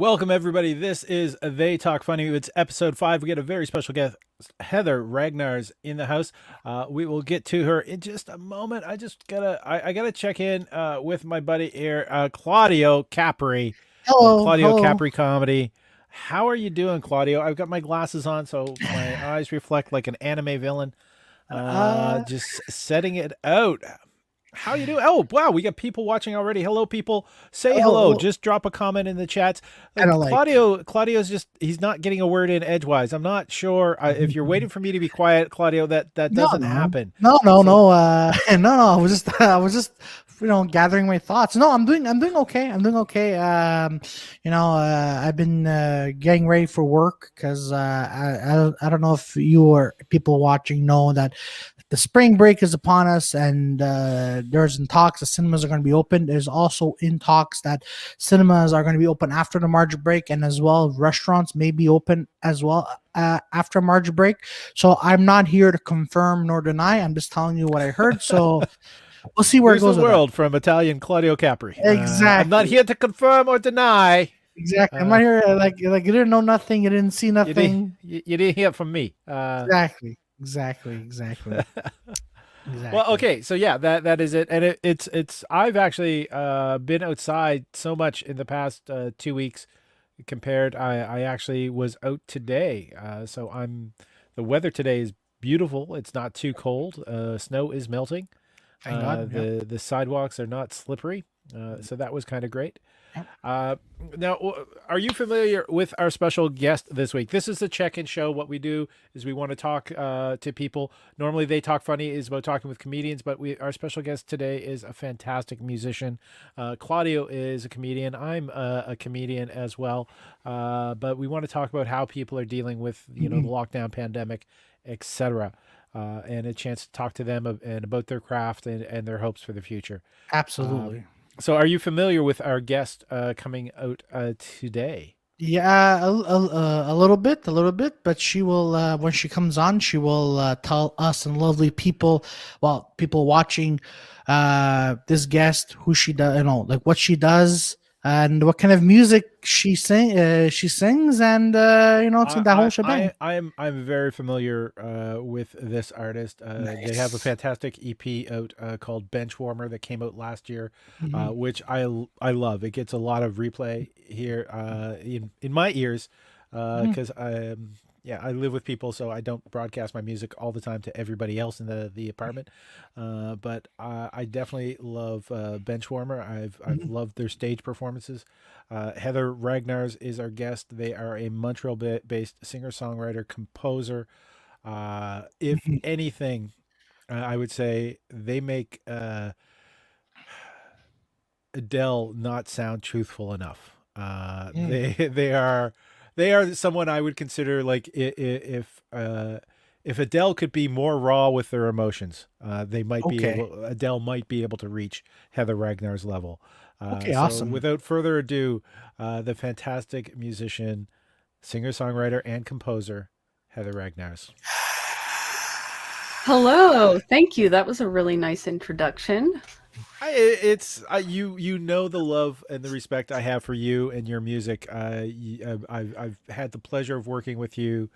Welcome, everybody. This is They Talk Funny. It's episode 5. We get a very special guest, Heather Ragnars, in the house. We will get to her in just a moment. I gotta check in with my buddy here, Claudio Capri, Hello, Claudio hello. Capri Comedy. How are you doing, Claudio? I've got my glasses on, so my eyes reflect like an anime villain. Uh, Just setting it out. How you doing? Oh, wow, we got people watching already. Hello, people. Say hello. oh, Just drop a comment in the chats. kind of like. Claudio's just, he's not getting a word in edgewise. I'm not sure if you're waiting for me to be quiet, Claudio, that No, doesn't no, happen. no, no, So no. No. I was just, gathering my thoughts. No, I'm doing okay. I'm doing okay. I've been getting ready for work because I don't know if you or people watching know that the spring break is upon us, and there's in talks the cinemas are going to be open. There's also in talks that cinemas are going to be open after the March break, and as well restaurants may be open as well after March break. So I'm not here to confirm nor deny. I'm just telling you what I heard. So we'll see where it here's the goes with that. world from Italian Claudio Capri. I'm not Exactly. here to confirm or deny. Exactly. I'm Uh, not here like you didn't know nothing, you didn't see nothing. you didn't hear from me. Exactly. Exactly. Well, Exactly. okay, so yeah, that is it, and it's. I've actually been outside so much in the past 2 weeks. Compared, I actually was out today, so I'm. The weather today is beautiful. It's not too cold. Snow is melting. Thank God. Yep. The sidewalks are not slippery, so that was kind of great. Yep. Uh, Now, are you familiar with our special guest this week? This is the check-in show. What we do is we want to talk to people. Normally, They Talk Funny is about talking with comedians, but our special guest today is a fantastic musician. Claudio is a comedian. I'm a comedian as well. But we want to talk about how people are dealing with the Mhm. lockdown, pandemic, etc. And a chance to talk to them and about their craft and their hopes for the future. Um, Absolutely. so, are you familiar with our guest coming out today? Yeah, a little bit, but she will, when she comes on, she will tell us and lovely people, well, people watching, this guest, who she does, like what she does and what kind of music she sings, and it's in that whole shebang. I'm very familiar with this artist. They have a Nice. fantastic EP out called Benchwarmer that came out last year, Hmm. which I love. It gets a lot of replay here in my ears Hmm. because I live with people, so I don't broadcast my music all the time to everybody else in the apartment. But I definitely love Benchwarmer. I've Hmm. loved their stage performances. Heather Ragnars is our guest. They are a Montreal-based singer-songwriter, composer. If Hmm. anything, I would say they make Adele not sound truthful enough. Mm. They are someone I would consider like if Adele could be more raw with their emotions, they might be Okay. able. Adele might be able to reach Heather Ragnar's level. Okay. So Awesome. without further ado, the fantastic musician, singer songwriter, and composer Heather Ragnars. Hello, thank you. That was a really nice introduction. It's you know the love and the respect I have for you and your music. I've had the pleasure of working with you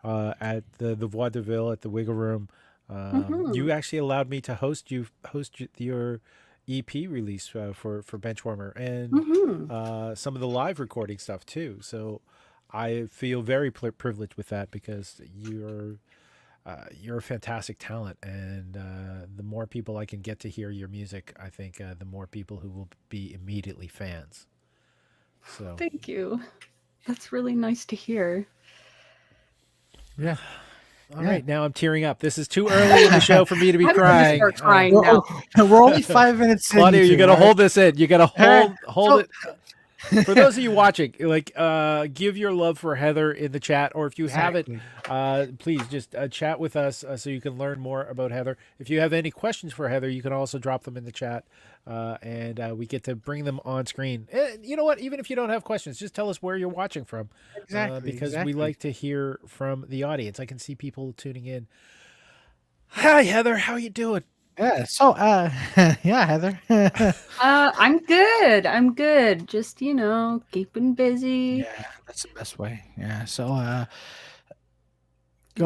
at the Voix de Ville at the Wiggle Room. Hmm. You actually allowed me to host your EP release for Benchwarmer and Hmm. some of the live recording stuff too. So I feel very privileged with that because you're a fantastic talent, and the more people I can get to hear your music, I think the more people who will be immediately fans. So, Thank you. That's really nice to hear. Yeah. all Yeah. right, now I'm tearing up. This is too early in the show for me to be I'm going to crying. start crying now. We're only 5 minutes in, you Claudio, you two. got to All right. hold this in. You got to All right. hold So, it. For those of you watching, like, give your love for Heather in the chat, or if you haven't, exactly. please just chat with us so you can learn more about Heather. If you have any questions for Heather, you can also drop them in the chat, and we get to bring them on screen. You know what? Even if you don't have questions, just tell us where you're watching from, Exactly. because we Exactly. like to hear from the audience. I can see people tuning in. Hi, Heather. How you doing? Yeah. So, yeah, Heather. I'm good. I'm good. Just, keeping busy. Yeah, that's the best way. Yeah. So, go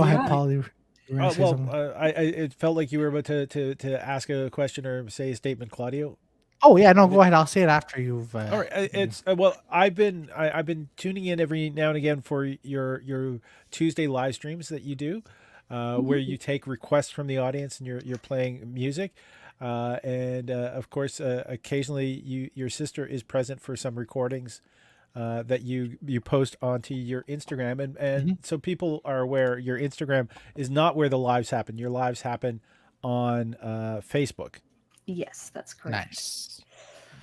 ahead, Yeah. Paul. You were gonna say Well, something? I it felt like you were about to ask a question or say a statement, Claudio. Oh yeah, no, If go it, ahead. I'll say it after you've. all right, it's well, I've been tuning in every now and again for your Tuesday live streams that you do, where Mhm. you take requests from the audience and you're playing music, and of course, occasionally your sister is present for some recordings that you post onto your Instagram, and Mhm. so people are aware your Instagram is not where the lives happen. Your lives happen on Facebook. Yes, that's correct. Nice.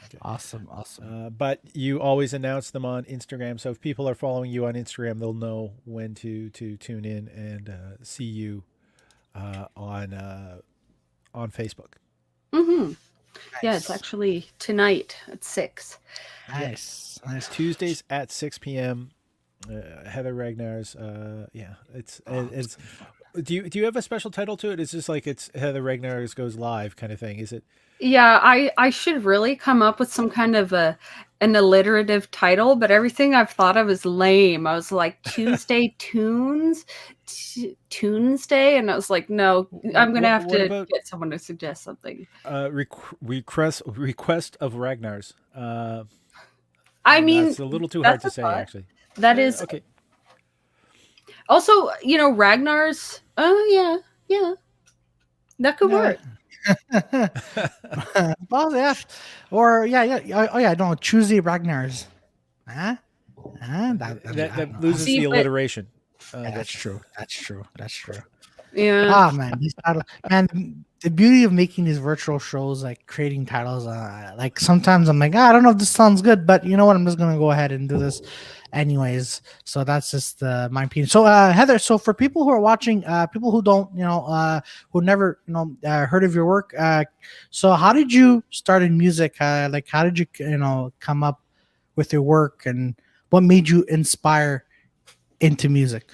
Okay. Awesome. Awesome. But you always announce them on Instagram, so if people are following you on Instagram, they'll know when to tune in and see you uh, on uh, on Facebook. hmm Yeah, it's Nice. actually tonight at 6. Yeah, Nice. Nice. Tuesdays at 6 p.m. Heather Ragnars. Yeah, Oh, it's it's. gonna be fun. Do you have a special title to it? It's just like it's Heather Ragnars goes live kind of thing. Is it? Yeah, I should really come up with some kind of an alliterative title, but everything I've thought of is lame. I was like Tuesday Tunes, Tuesday, and I was like, no, I'm gonna have What to about get someone to suggest something. request of Ragnars? I mean, That's a little too hard that's to a say, thought. actually. That is Okay. also, Ragnar's. Oh yeah, yeah, that could Yeah. work. Well, yeah. Or yeah, yeah. Oh yeah. No, Tuesday Ragnars. Huh? Huh? That I don't that know. loses See, the but alliteration. Yeah, that's That's true. That's true. That's true. yeah, Ah man, these title, man, the beauty of making these virtual shows, like creating titles, like sometimes I'm like, I don't know if this sounds good, but you know what? I'm just gonna go ahead and do this anyways. So that's just my opinion. So Heather, so for people who are watching, people who don't, who never, heard of your work, so how did you start in music? Like how did you, come up with your work, and what made you inspire into music?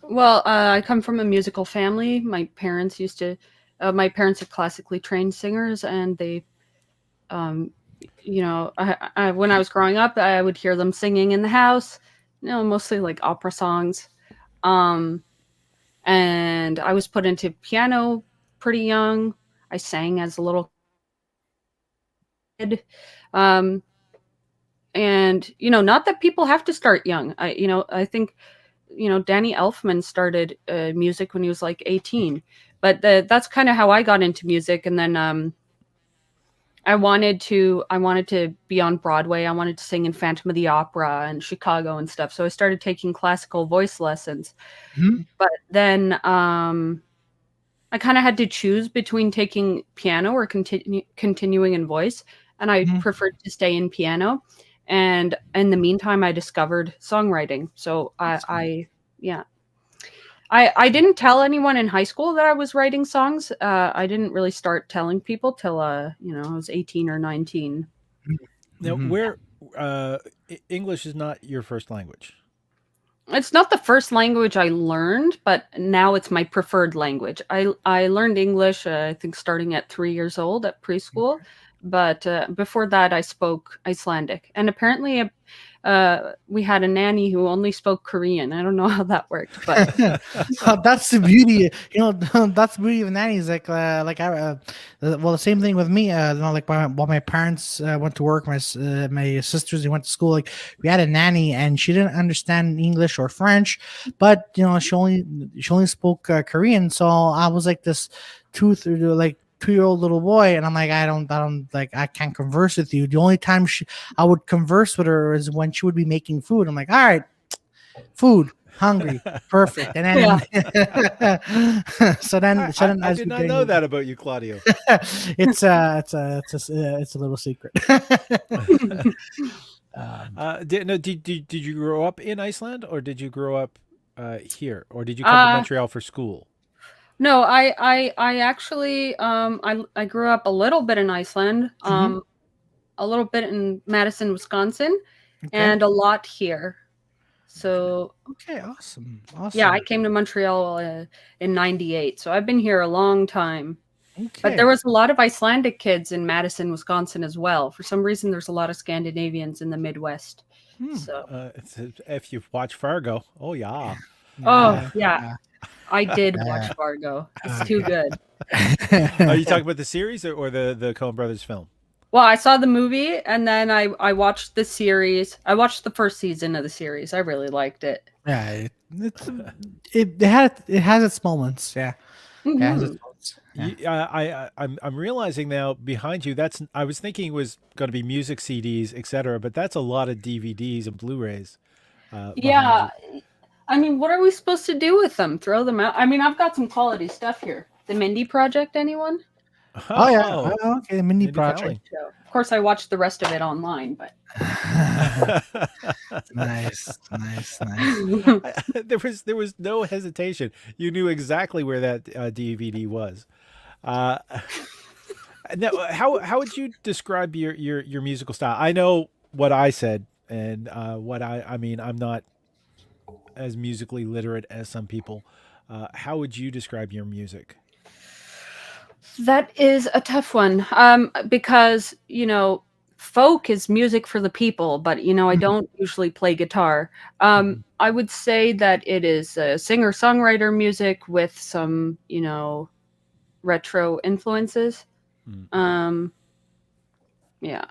well, I come from a musical family. My parents are classically trained singers, and they, um, when I was growing up, I would hear them singing in the house, mostly like opera songs. Um, and I was put into piano pretty young. I sang as a little kid. Um, and, not that people have to start young. I think Danny Elfman started music when he was like 18, but that's kind of how I got into music. And then I wanted to be on Broadway. I wanted to sing in Phantom of the Opera and Chicago and stuff. So I started taking classical voice lessons. Mhm. But then I kind of had to choose between taking piano or continuing in voice, and I Mhm. preferred to stay in piano. And in the meantime, I discovered songwriting. So Awesome. yeah, I didn't tell anyone in high school that I was writing songs. I didn't really start telling people till I was 18 or 19. now Mhm. where English is not your first language. It's not the first language I learned, but now it's my preferred language. I learned English, I think, starting at 3 years old at preschool, but before that, I spoke Icelandic, and apparently, we had a nanny who only spoke Korean. I don't know how that worked, but That's the beauty, that's the beauty of nannies. Well, the same thing with me. Like while my parents went to work, my sisters they went to school. Like we had a nanny, and she didn't understand English or French, but she only spoke Korean. So I was like this like 2-year-old little boy, and I'm like, I don't like, I can't converse with you. The only time I would converse with her is when she would be making food. I'm like, all right, food, hungry, perfect. And yeah. then so then I as did we not get know into that about you, Claudio. it's a little secret. um, Did you grow up in Iceland or did you grow up here or did you come to uh, Montreal for school? no, I actually I grew up a little bit in Iceland, mhm. a little bit in Madison, Wisconsin, Okay. and a lot here. So Okay. Awesome. yeah, I Awesome. came to Montreal in '98, so I've been here a long time. But there Okay. was a lot of Icelandic kids in Madison, Wisconsin as well. For some reason, there's a lot of Scandinavians in the Midwest. Hmm. So, If you've watched Fargo, oh yeah. oh Yeah. yeah, Yeah. I did watch Yeah. Fargo. It's too Okay. good. Are you talking about the series or the Coen Brothers film? Well, I saw the movie and then I watched the series. I watched the first season of the series. I really liked it. Yeah. It has its moments. Yeah. It has its Hmm. moments. Yeah. I'm realizing now behind you. That's I was thinking it was going to be music CDs, etc. But that's a lot of DVDs and Blu-rays behind Yeah, you. I mean, what are we supposed to do with them? Throw them out? I mean, I've got some quality stuff here. The Mindy Project, anyone? Oh yeah. Oh, Okay. Mini Mindy project. Great Kaling. show. Of course, I watched the rest of it online, but Nice. Nice. Nice. There was no hesitation. You knew exactly where that DVD was. Uh, now, how would you describe your musical style? I know what I said, and what I mean. I'm not as musically literate as some people. How would you describe your music? that is a tough one. Because folk is music for the people, but I Mhm. don't usually play guitar. Mhm. I would say that it is singer-songwriter music with some, retro influences. Mm. Um, yeah.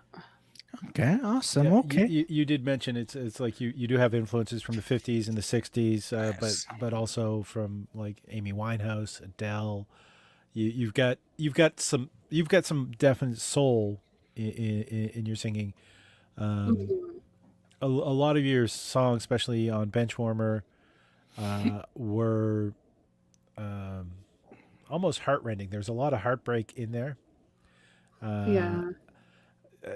Okay. Awesome. Yeah, Okay. you did mention it's like you do have influences from the 50s and the 60s, but Nice. also from like Amy Winehouse, Adele. You've got some definite soul in your singing. Um, Mhm. a lot of your songs, especially on Benchwarmer, were um, almost heartrending. There's a lot of heartbreak in there. Uh, Yeah.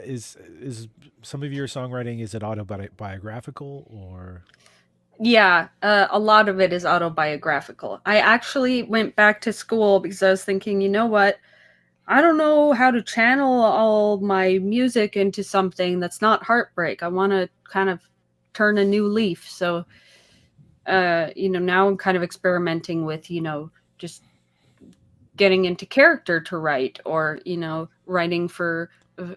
is some of your songwriting, is it autobiographical or? Yeah, a lot of it is autobiographical. I actually went back to school because I was thinking, you know what? I don't know how to channel all my music into something that's not heartbreak. I want to kind of turn a new leaf. So, now I'm kind of experimenting with, just getting into character to write or, writing for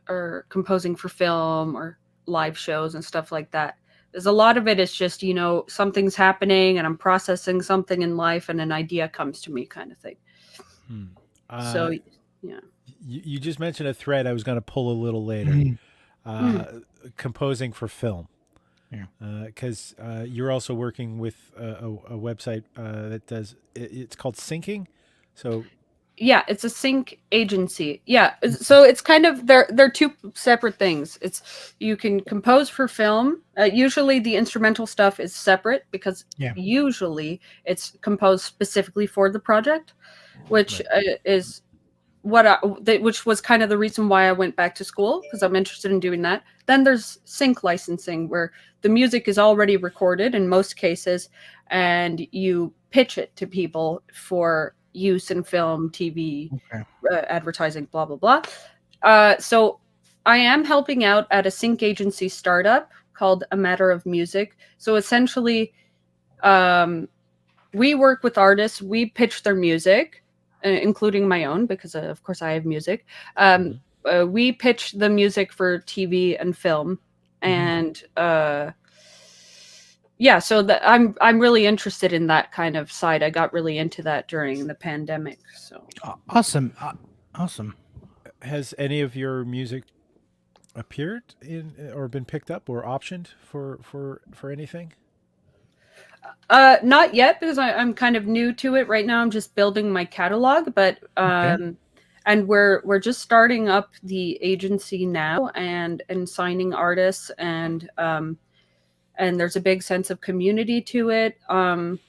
or composing for film or live shows and stuff like that. There's a lot of it is just, something's happening and I'm processing something in life and an idea comes to me kind of thing. Hmm. So, Uh, yeah. you just mentioned a thread I was going to pull a little later. Mhm. Mm. Uh, Composing for film, Yeah. because you're also working with a website that does it's called Syncing. So Yeah, it's a sync agency. Yeah, so it's kind of they're two separate things. It's you can compose for film. Usually the instrumental stuff is separate because Yeah. usually it's composed specifically for the project, which right. is which was kind of the reason why I went back to school because I'm interested in doing that. Then there's sync licensing where the music is already recorded in most cases and you pitch it to people for use in film, TV, Okay. advertising, blah blah blah. So I am helping out at a sync agency startup called A Matter of Music. So essentially, um, we work with artists, we pitch their music, including my own, because of course I have music. Um, Mhm. we pitch the music for TV and film, Mhm. and yeah, so I'm really interested in that kind of side. I got really into that during the pandemic. So Awesome. Awesome. Has any of your music appeared in or been picked up or optioned for anything? not yet because I'm kind of new to it right now. I'm just building my catalog, but Okay. and we're just starting up the agency now and signing artists and there's a big sense of community to it. And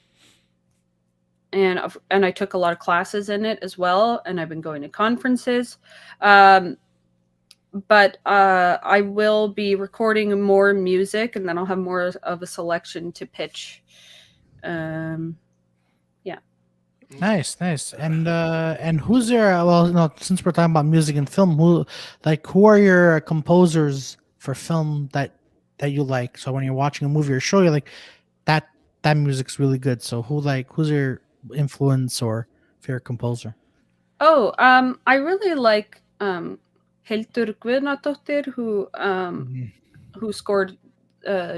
I took a lot of classes in it as well, and I've been going to conferences. Um, but I will be recording more music, and then I'll have more of a selection to pitch. Um, yeah. Nice, nice. And who's your well, no, since we're talking about music and film, who are your composers for film that you like? So when you're watching a movie or show, you're like that music's really good. So who's your influence or favorite composer? Oh, I really like Hildur Guðnadóttir, Mhm. who scored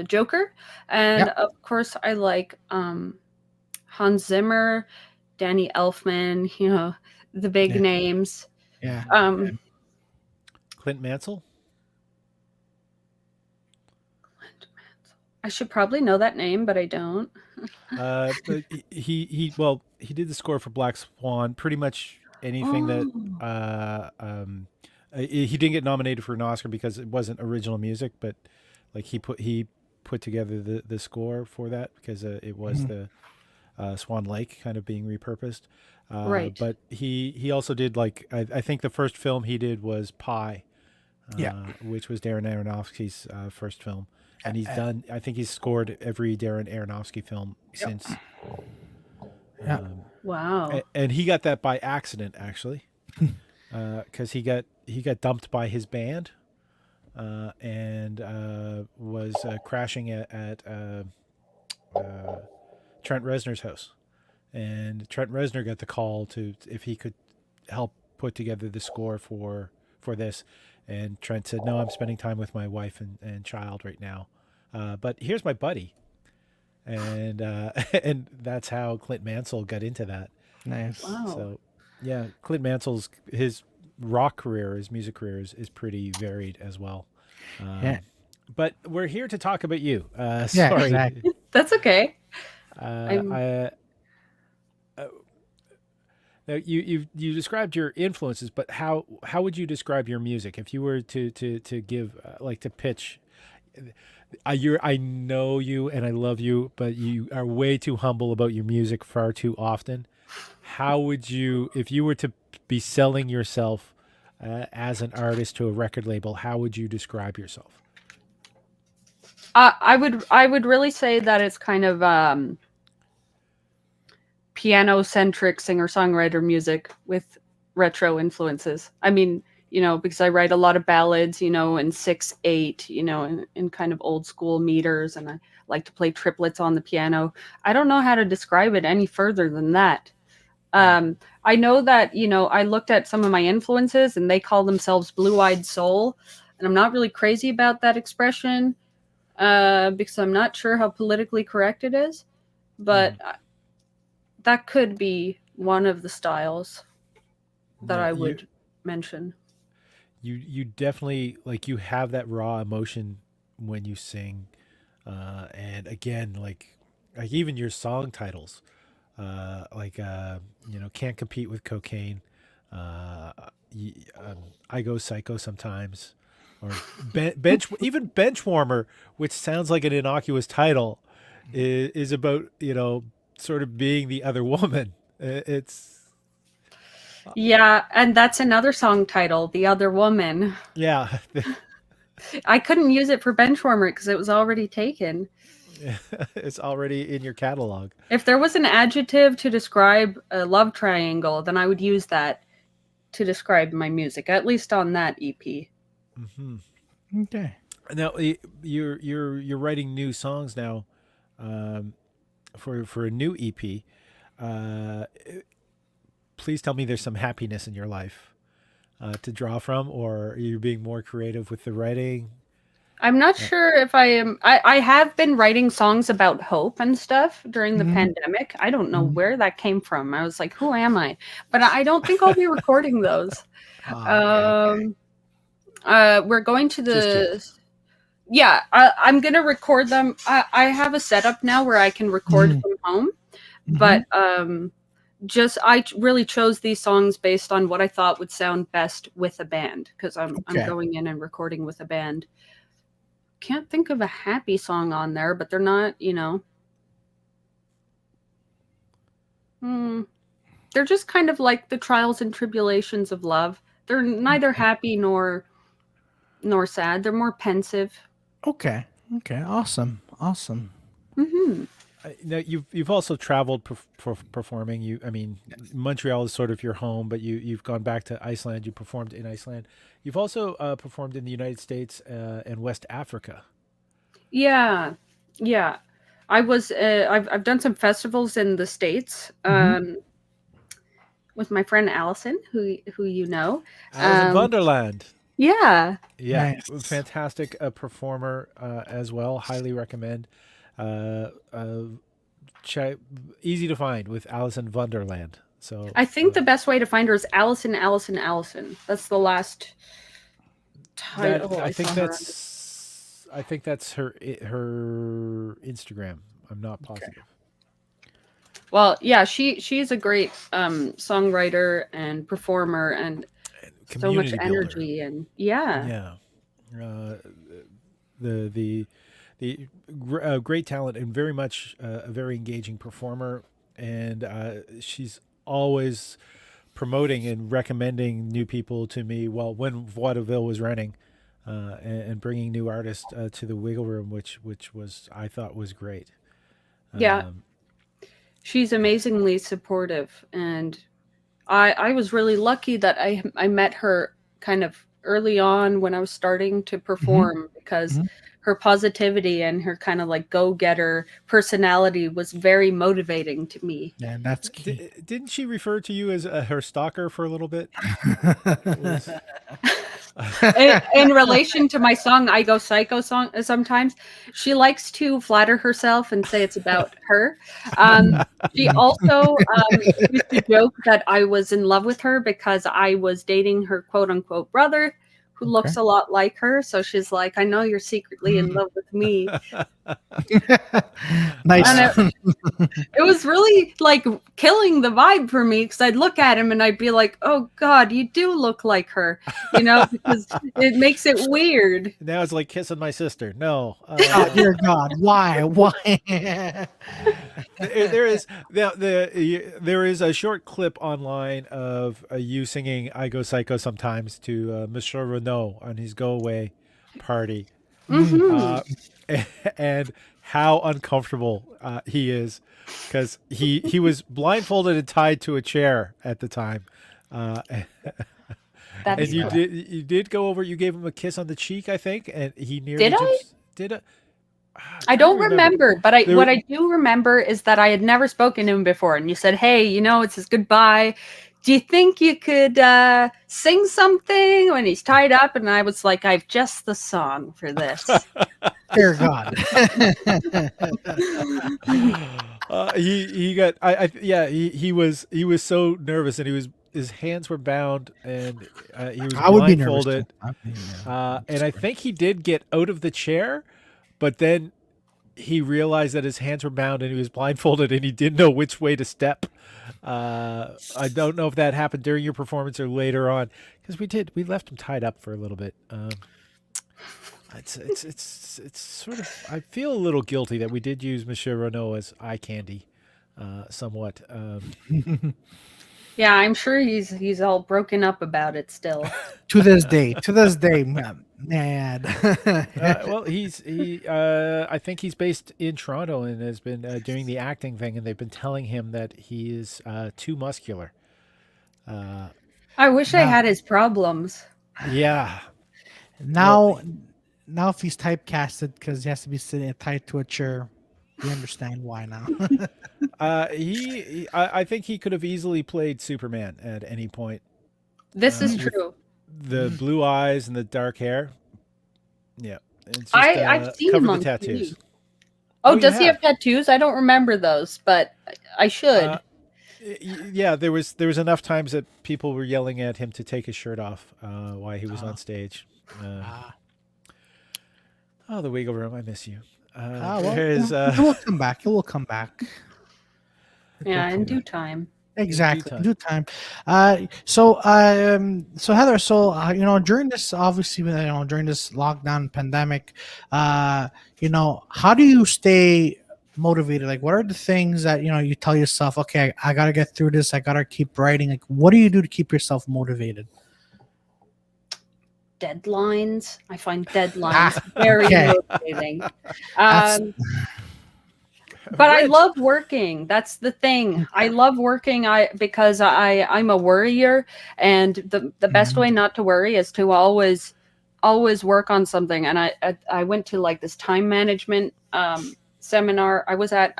Joker, and Yep. of course I like Hans Zimmer, Danny Elfman. You know, the big Yeah. names. Yeah. Um, Clint Mansell. I should probably know that name, but I don't. But he did the score for Black Swan. Pretty much anything that Oh, he didn't get nominated for an Oscar because it wasn't original music, but like he put together the score for that because it was Mhm. the Swan Lake kind of being repurposed. right. But he also did like I think the first film he did was Pi, Yeah. which was Darren Aronofsky's first film, and he's Uh, done. I think he's scored every Darren Aronofsky film yep. since. Yeah. Wow. And he got that by accident actually, because he got dumped by his band, and was crashing at Trent Reznor's house, and Trent Reznor got the call to if he could help put together the score for this, and Trent said, "No, I'm spending time with my wife and child right now, but here's my buddy," and and that's how Clint Mansell got into that. Nice. Wow. So, yeah, Clint Mansell's his rock career, his music career is pretty varied as well. Yeah. But we're here to talk about you. Yeah. Sorry, Exactly. That's okay. uh, I'm I. Now you described your influences, but how would you describe your music if you were to give like to pitch? I know you and I love you, but you are way too humble about your music far too often. How would you, if you were to be selling yourself as an artist to a record label, how would you describe yourself? I would really say that it's kind of piano centric singer songwriter music with retro influences. I mean, because I write a lot of ballads, in 6/8, in kind of old school meters, and I like to play triplets on the piano. I don't know how to describe it any further than that. I know that, I looked at some of my influences and they call themselves blue eyed soul. And I'm not really crazy about that expression because I'm not sure how politically correct it is. But Mm. that could be one of the styles that Yeah, I you would mention. you definitely like you have that raw emotion when you sing, and again like even your song titles, like can't compete with cocaine, uh, I go psycho sometimes, or bench even bench warmer, which sounds like an innocuous title, is about sort of being the other woman. It's Yeah, and that's another song title, The Other Woman. yeah. I couldn't use it for Benchwarmer because it was already taken. It's already in your catalog. If there was an adjective to describe a love triangle, then I would use that to describe my music, at least on that EP. Hmm. Okay. Now you're writing new songs now, um, for a new EP. Uh, please tell me there's some happiness in your life to draw from, or are you being more creative with the writing? I'm not Uh, sure if I am. I have been writing songs about hope and stuff during the Hmm. pandemic. I don't know Hmm. where that came from. I was like, who am I? But I don't think I'll be recording those. Okay. Okay. Um, we're going to just yet. the. Yeah, I'm gonna record them. I have a setup now where I can record Hmm. from home, Hmm. but just really chose these songs based on what I thought would sound best with a band because I'm Okay. going in and recording with a band. Can't think of a happy song on there, but they're not. Hmm, they're just kind of like the trials and tribulations of love. They're neither happy nor sad. They're more pensive. Okay. Okay. Awesome. Awesome. Hmm. Now you've also traveled performing. I mean, Montreal is sort of your home, but you've gone back to Iceland. You performed in Iceland. You've also performed in the United States and West Africa. Yeah, yeah. I've done some festivals in the States. Hmm. with my friend Allison, who you know. Alison Wonderland. Yeah. Yeah, Nice. fantastic performer as well. Highly recommend. Uh, uh, easy to find with Alison Wonderland. So I think the best way to find her is Allison, Allison, Allison. That's the last title I saw her under. I think that's her Instagram. I'm not positive. Well, yeah, she's a great songwriter and performer and so much Community builder. energy and yeah. The great talent and very much a very engaging performer, and she's always promoting and recommending new people to me. Well, when Vaudeville was running, and bringing new artists to the Wiggle Room, which was I thought was great. Yeah. She's amazingly supportive, and I was really lucky that I met her kind of early on when I was starting to perform because her positivity and her kind of like go-getter personality was very motivating to me. Yeah, that's key. Didn't she refer to you as her stalker for a little bit? In relation to my song I Go Psycho song, sometimes she likes to flatter herself and say it's about her. She also used to joke that I was in love with her because I was dating her quote unquote brother who looks a lot like her. So she's like, I know you're secretly in love with me. Nice. It was really like killing the vibe for me because I'd look at him and I'd be like, oh God, you do look like her, because it makes it weird. Now it's like kissing my sister. No. Oh, dear God. Why? There is a short clip online of you singing "I Go Psycho" sometimes to Monsieur Renault on his go away party, and how uncomfortable he is because he was blindfolded and tied to a chair at the time, and you did go over. You gave him a kiss on the cheek, I think, and he nearly did. I don't remember, but what I do remember is that I had never spoken to him before, and you said, "Hey, it's his goodbye. Do you think you could sing something when he's tied up?" And I was like, "I've just the song for this." Dear God. He was so nervous, and his hands were bound, and he was I would be nervous blindfolded. And I think he did get out of the chair. But then he realized that his hands were bound and he was blindfolded and he didn't know which way to step. I don't know if that happened during your performance or later on, because we left him tied up for a little bit. It's sort of, I feel a little guilty that we did use Monsieur Renault as eye candy, somewhat. Yeah, I'm sure he's all broken up about it still. To this day, man. Well, I think he's based in Toronto and has been doing the acting thing, and they've been telling him that he is too muscular. I wish I had his problems. Yeah. Now if he's typecasted because he has to be sitting tied to a chair, we understand why now. I think he could have easily played Superman at any point. This is true. The blue eyes and the dark hair. Yeah. It's just, I've seen him on tattoos. TV. Oh, does he have tattoos? I don't remember those, but I should. Yeah, there was enough times that people were yelling at him to take his shirt off while he was on stage. Oh, the Wiggle Room, I miss you. It will come back. It will come back. Yeah, in due time. Exactly, in due time. So Heather, during this, obviously, during this lockdown pandemic, how do you stay motivated? Like, what are the things that you tell yourself, okay, I gotta get through this, I gotta keep writing? Like, what do you do to keep yourself motivated? Deadlines. I find deadlines very motivating. But I love working. That's the thing. I love working because I'm a worrier, and the best way not to worry is to always work on something. And I went to like this time management seminar. I was at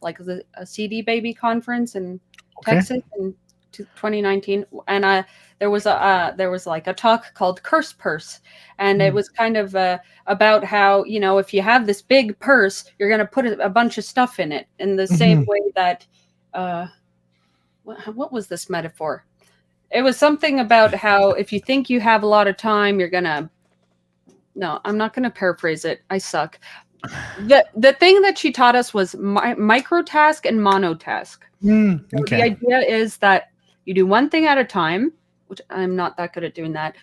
like a CD Baby conference in Texas, and 2019, and there was like a talk called Curse Purse, and it was kind of about how, if you have this big purse, you're going to put a bunch of stuff in it, in the same way that what was this metaphor? It was something about how if you think you have a lot of time, you're gonna. No, I'm not gonna paraphrase it. I suck. The thing that she taught us was microtask and monotask. So the Okay. idea is that you do one thing at a time, which I'm not that good at doing that.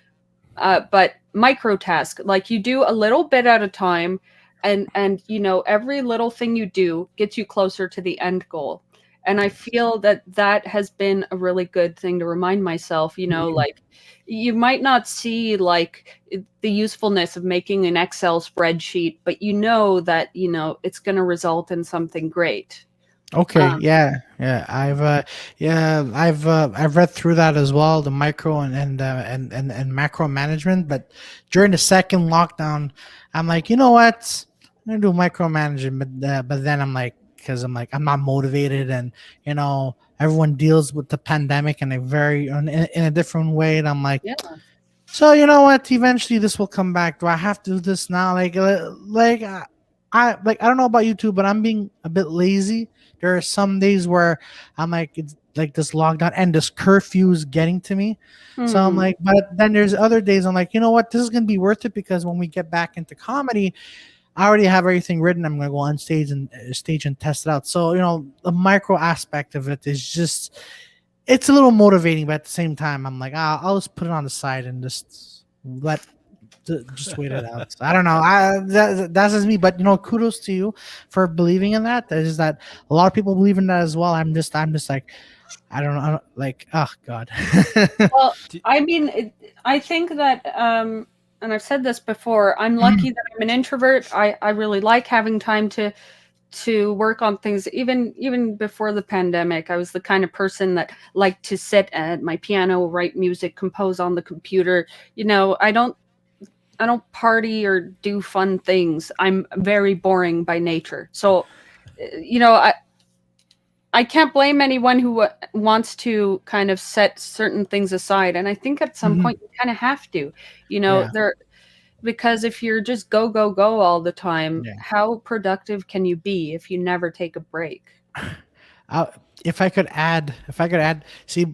But microtask, like you do a little bit at a time, and every little thing you do gets you closer to the end goal. And I feel that has been a really good thing to remind myself, like you might not see like the usefulness of making an Excel spreadsheet, but that it's going to result in something great. Okay, yeah. I've read through that as well, the micro and macro management. But during the second lockdown, I'm like, you know what? I'm gonna do micromanagement, but then I'm like, because I'm not motivated, and everyone deals with the pandemic in in a different way, and I'm like, Yeah. so you know what? Eventually, this will come back. Do I have to do this now? I don't know about you two, but I'm being a bit lazy. There are some days where I'm like, it's like this lockdown and this curfew is getting to me. So I'm like, but then there's other days I'm like, you know what? This is gonna be worth it because when we get back into comedy, I already have everything written. I'm gonna go on stage and test it out. So the micro aspect of it is just it's a little motivating, but at the same time, I'm like, I'll just put it on the side and just wait it out. So I don't know. That's just me, but kudos to you for believing in that. That is that a lot of people believe in that as well. I'm just like, I don't know, like, oh God. Well, I mean, I think that, and I've said this before, I'm lucky that I'm an introvert. I really like having time to work on things. Even before the pandemic, I was the kind of person that liked to sit at my piano, write music, compose on the computer. I don't party or do fun things. I'm very boring by nature. So, I can't blame anyone who wants to kind of set certain things aside. And I think at some point you kind of have to, Yeah. because if you're just go, go, go all the time, Yeah. how productive can you be if you never take a break? If I could add, see,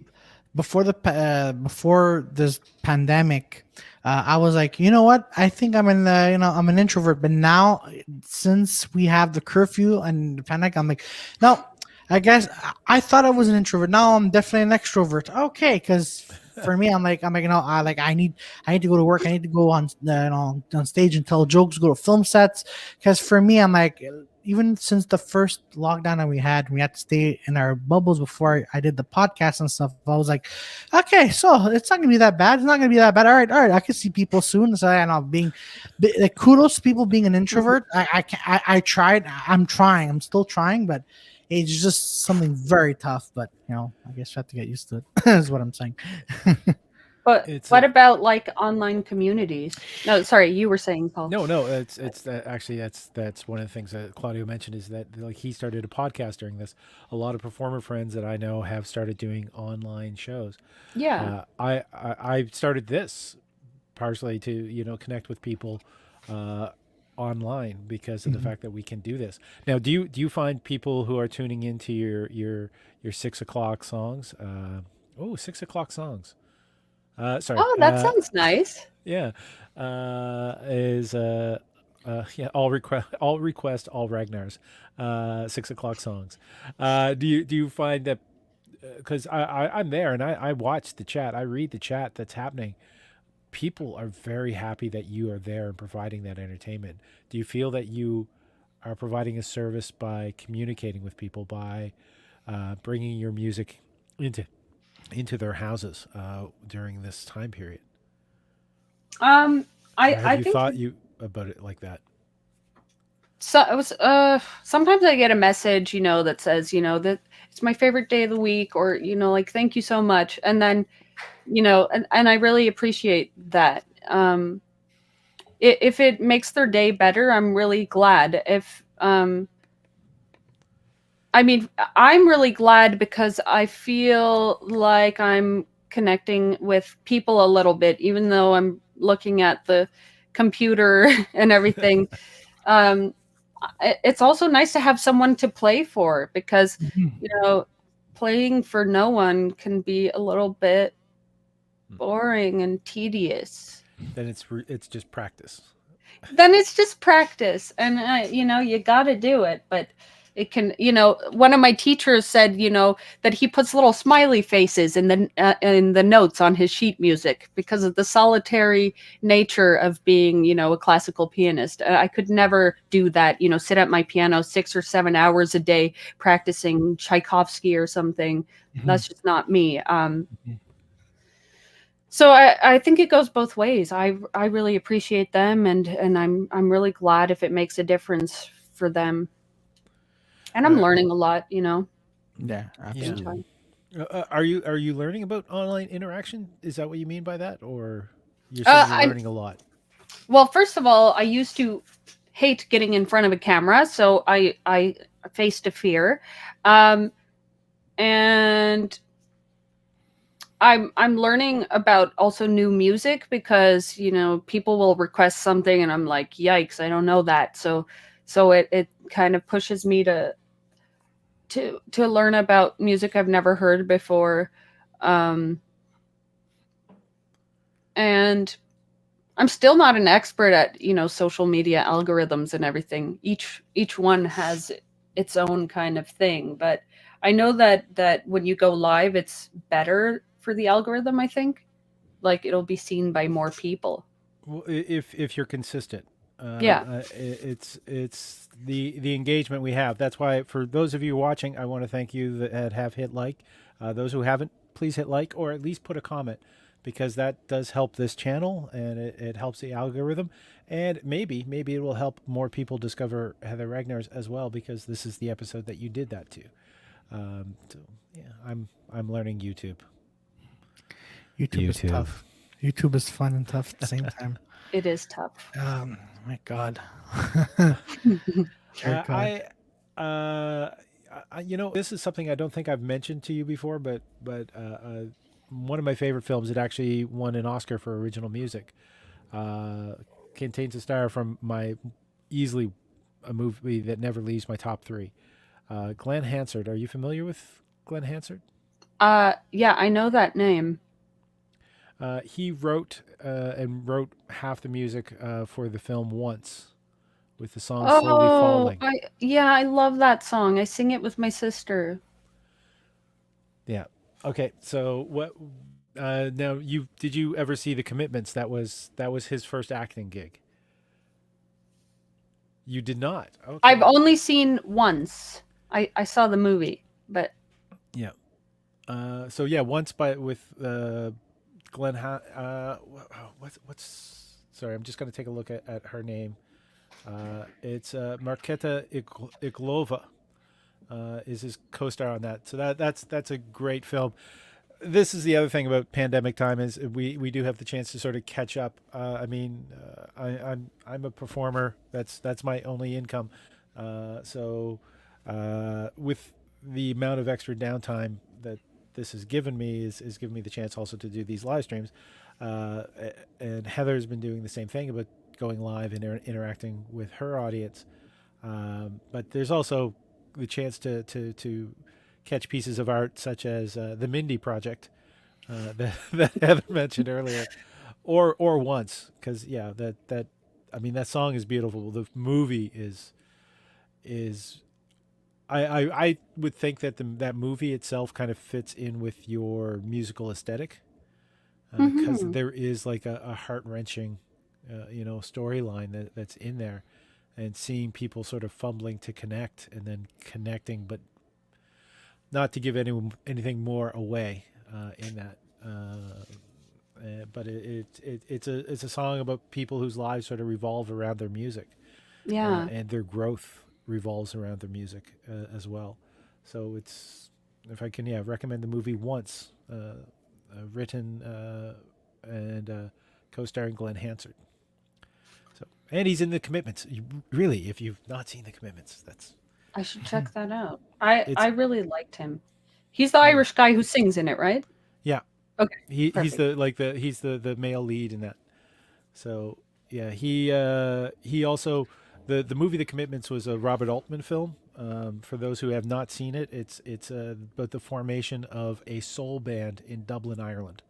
before this pandemic, I was like, you know what? I think I'm an introvert. But now, since we have the curfew and the pandemic, I'm like, no. I guess I thought I was an introvert. Now I'm definitely an extrovert. Okay, because for me, I'm like, I need to go to work. I need to go on on stage and tell jokes, go to film sets. Because for me, I'm like, even since the first lockdown that we had to stay in our bubbles before I did the podcast and stuff. I was like, okay, so it's not gonna be that bad. It's not gonna be that bad. All right. I can see people soon. So I know like, kudos to people being an introvert. I tried. I'm trying. I'm still trying, but it's just something very tough. But I guess you have to get used to it. Is what I'm saying. But what about like online communities? No, sorry, you were saying, Paul. No. It's actually that's one of the things that Claudio mentioned is that like he started a podcast during this. A lot of performer friends that I know have started doing online shows. Yeah. I started this partially to connect with people online because of the fact that we can do this. Now, do you find people who are tuning into your 6 o'clock songs? 6 o'clock songs. Sorry. Oh, that sounds nice. Yeah. Is yeah, all request all Ragnars. 6 o'clock songs. Do you find that because I'm there and I watch the chat, I read the chat that's happening. People are very happy that you are there and providing that entertainment. Do you feel that you are providing a service by communicating with people, by bringing your music into their houses during this time period? I You think thought about it like that? so. It was sometimes I get a message, that says, that it's my favorite day of the week, or like thank you so much, and then and I really appreciate that. If it makes their day better, I'm really glad. If I mean, I'm really glad because I feel like I'm connecting with people a little bit, even though I'm looking at the computer and everything. Um, it's also nice to have someone to play for because, Mhm. you know, playing for no one can be a little bit boring and tedious. Then it's just practice. Then it's just practice, and you got to do it. But it can, one of my teachers said, that he puts little smiley faces in the notes on his sheet music because of the solitary nature of being, a classical pianist. I could never do that, sit at my piano 6 or 7 hours a day practicing Tchaikovsky or something. Mhm. That's just not me. Mhm. So I think it goes both ways. I really appreciate them, and I'm really glad if it makes a difference for them. And I'm Uh, learning a lot, Yeah, at the same yeah. absolutely. time. Are you learning about online interaction? Is that what you mean by that, or you're saying you're I learning a lot? Well, first of all, I used to hate getting in front of a camera, so I faced a fear, um, and I'm learning about also new music because people will request something and I'm like, yikes, I don't know that. So it kind of pushes me to learn about music I've never heard before, um, and I'm still not an expert at social media algorithms and everything. Each one has its own kind of thing, but I know that when you go live, it's better for the algorithm. I think like it'll be seen by more people. Well, if you're consistent, Yeah. it's the engagement we have. That's why for those of you watching, I want to thank you that have hit like. Those who haven't, please hit like or at least put a comment, because that does help this channel and it helps the algorithm, and maybe it will help more people discover Heather Ragnars as well, because this is the episode that you did that to. So yeah, I'm learning YouTube. YouTube is YouTube. tough. YouTube is fun and tough at the same time. It is tough. My God. Dear God. I, this is something I don't think I've mentioned to you before, but one of my favorite films. It actually won an Oscar for original music. Uh, Contains a star from my easily a movie that never leaves my top three. Glenn Hansard. Are you familiar with Glenn Hansard? Yeah, I know that name. He wrote half the music for the film Once, with the song Slowly Oh, Falling. I love that song. I sing it with my sister. Yeah. Okay. So what? Now did you ever see The Commitments? That was his first acting gig. You did not. I've Okay. only seen once. I saw the movie, but Yeah. So yeah, once by with Glenn. What's? Sorry, I'm just gonna take a look at her name. It's Marketa Iglova. Is his co-star on that? So that's a great film. This is the other thing about pandemic time is we do have the chance to sort of catch up. I mean, I'm a performer. That's my only income. With the amount of extra downtime that this has given me is given me the chance also to do these live streams. Uh, and Heather's been doing the same thing about going live and interacting with her audience. But there's also the chance to catch pieces of art such as the Mindy project that Heather mentioned earlier, or once, because yeah, that I mean that song is beautiful. The movie is I would think that that movie itself kind of fits in with your musical aesthetic, because hmm there is like a heart wrenching storyline that's in there, and seeing people sort of fumbling to connect and then connecting, but not to give anything more away in that. But it's a song about people whose lives sort of revolve around their music, yeah. and their growth revolves around their music as well. So it's, if I can, yeah, recommend the movie Once, written and co-starring Glenn Hansard. So, and he's in The Commitments. Really, if you've not seen The Commitments, that's I should check that out. I It's really liked him. He's the yeah, Irish guy who sings in it, right? yeah. Okay, He's perfect. the male lead in that. So yeah, he also the movie The Commitments was a Robert Altman film. For those who have not seen it, it's about the formation of a soul band in Dublin, Ireland.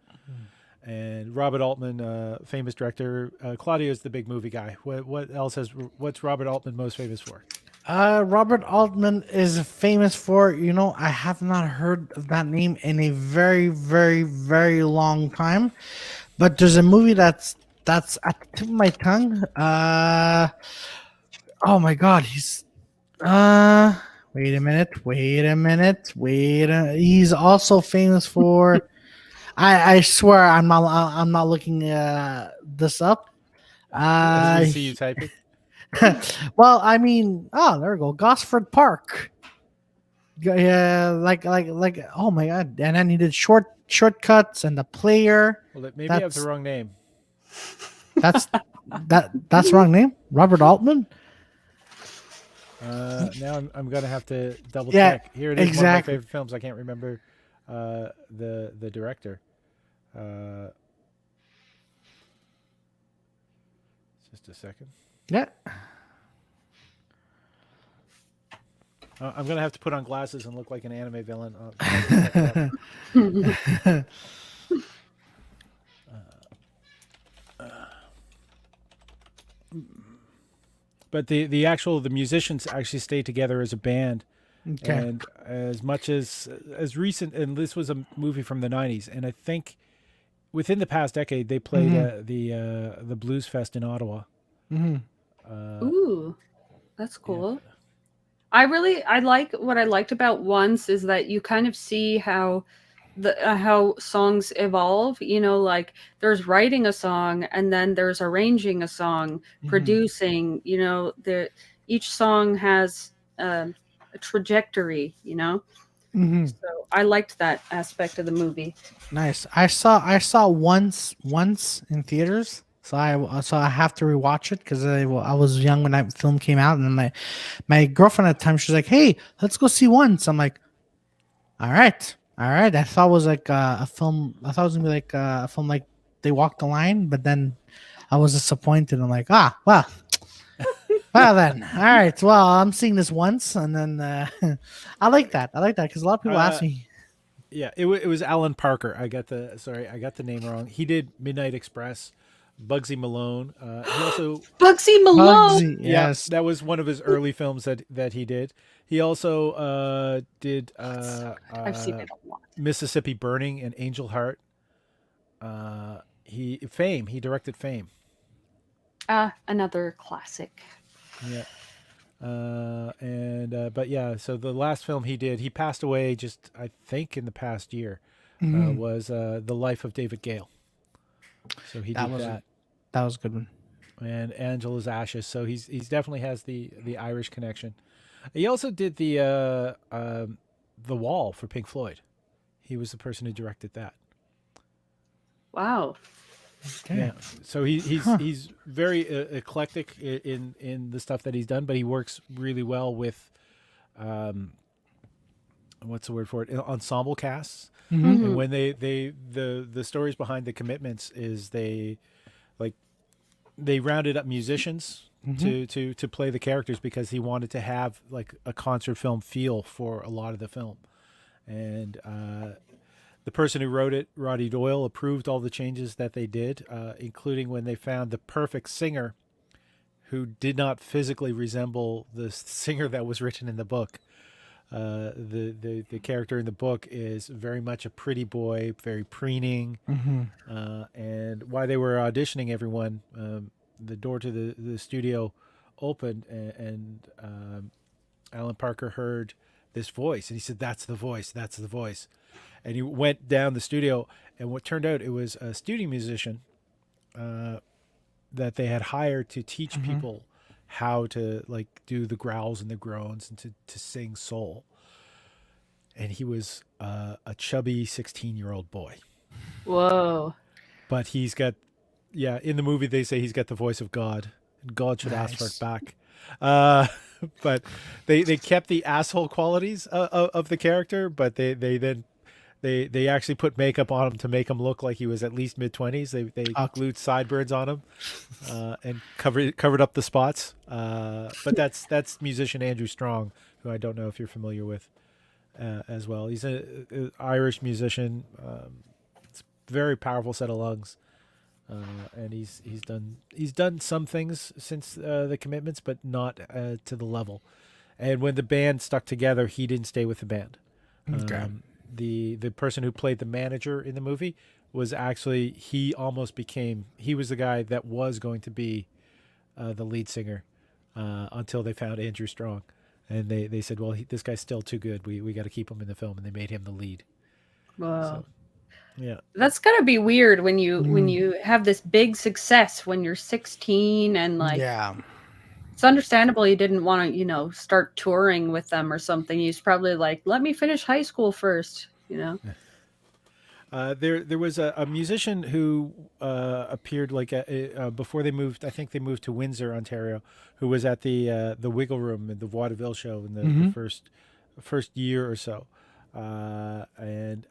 And Robert Altman, famous director, Claudio is the big movie guy. What else has? What's Robert Altman most famous for? Robert Altman is famous for, I have not heard of that name in a very, very, very long time. But there's a movie that's at the tip of my tongue. Oh my God, uh he's also famous for. I swear I'm not looking this up. I was going Uh, to see you typing. well, I mean, oh, there we go, Gosford Park. Yeah, like. Oh my God! And then he did shortcuts and the player. Well, maybe I have the That's wrong name. that's that's wrong name. Robert Altman. Now I'm gonna have to double Yeah, check. Here it is, one of my exactly. favorite films. I can't remember the director. Uh, just a second. Yeah. I'm gonna have to put on glasses and look like an anime villain. I'll just look it up. But the musicians actually stay together as a band, Okay. and as much as recent, and this was a movie from the '90s, and I think within the past decade they played Mm-hmm. the Blues Fest in Ottawa. Mm-hmm. Uh, Ooh, that's yeah, cool. I like what I liked about Once is that you kind of see how how songs evolve. Like there's writing a song and then there's arranging a song, Mm-hmm. producing. Each song has a trajectory. Mm-hmm. So I liked that aspect of the movie. Nice. I saw once in theaters. So I have to rewatch it because I was young when that film came out, and my girlfriend at the time, she's like, "Hey, let's go see Once." I'm like, "All right, all right." I thought it was like a film. I thought it was gonna be like a film like They Walk the Line, but then I was disappointed. I'm like, well then, all right. Well, I'm seeing this once, and then I like that. I like that because a lot of people ask uh, me. yeah. It was Alan Parker. I got the name wrong. He did Midnight Express, Bugsy Malone. He also Bugsy Malone. Bugsy, yeah, yes. that was one of his early films that he did. He also did That's so good. I've seen it a lot. Mississippi Burning and Angel Heart. He directed Fame. Another classic. Yeah. And but yeah, so the last film he did, he passed away just I think in the past year, Mhm. was The Life of David Gale. So he That did was that, that was a good one. and Angela's Ashes. So he's definitely has the Irish connection. He also did the Wall for Pink Floyd. He was the person who directed that. Wow. Okay. Yeah. So Huh. he's very eclectic in the stuff that he's done, but he works really well with um, what's the word for it? Ensemble casts. Mm-hmm. And Hmm. when the stories behind The Commitments is like they rounded up musicians Mm-hmm. to play the characters because he wanted to have like a concert film feel for a lot of the film. And the person who wrote it, Roddy Doyle, approved all the changes that they did, including when they found the perfect singer who did not physically resemble the singer that was written in the book. The character in the book is very much a pretty boy, very preening, Mm-hmm. and while they were auditioning everyone, the door to the studio opened, and Alan Parker heard this voice, and he said, "That's the voice. That's the voice." And he went down the studio, and what turned out it was a studio musician uh, that they had hired to teach Mm-hmm. people how to like do the growls and the groans and to sing soul. And he was a chubby 16-year-old boy, Whoa. but he's got, yeah, in the movie they say he's got the voice of God, and God should ask for it Nice. back. But they kept the asshole qualities of the character, but they actually put makeup on him to make him look like he was at least mid-20s. They glued sideburns on him and covered up the spots. But that's musician Andrew Strong, who I don't know if you're familiar with as well. He's a Irish musician. It's a very powerful set of lungs. And he's done some things since the Commitments, but not to the level. And when the band stuck together, he didn't stay with the band. Okay. The person who played the manager in the movie was actually he was the guy that was going to be the lead singer until they found Andrew Strong, and they said, well, this guy's still too good. We got to keep him in the film, and they made him the lead. Wow. So, yeah. That's gotta be weird when you have this big success when you're 16 and like Yeah. it's understandable you didn't want to, start touring with them or something. He's probably like, let me finish high school first, There was a musician who appeared like before they moved. I think they moved to Windsor, Ontario. Who was at the Wiggle Room in the Vaudeville show in the first year or so, and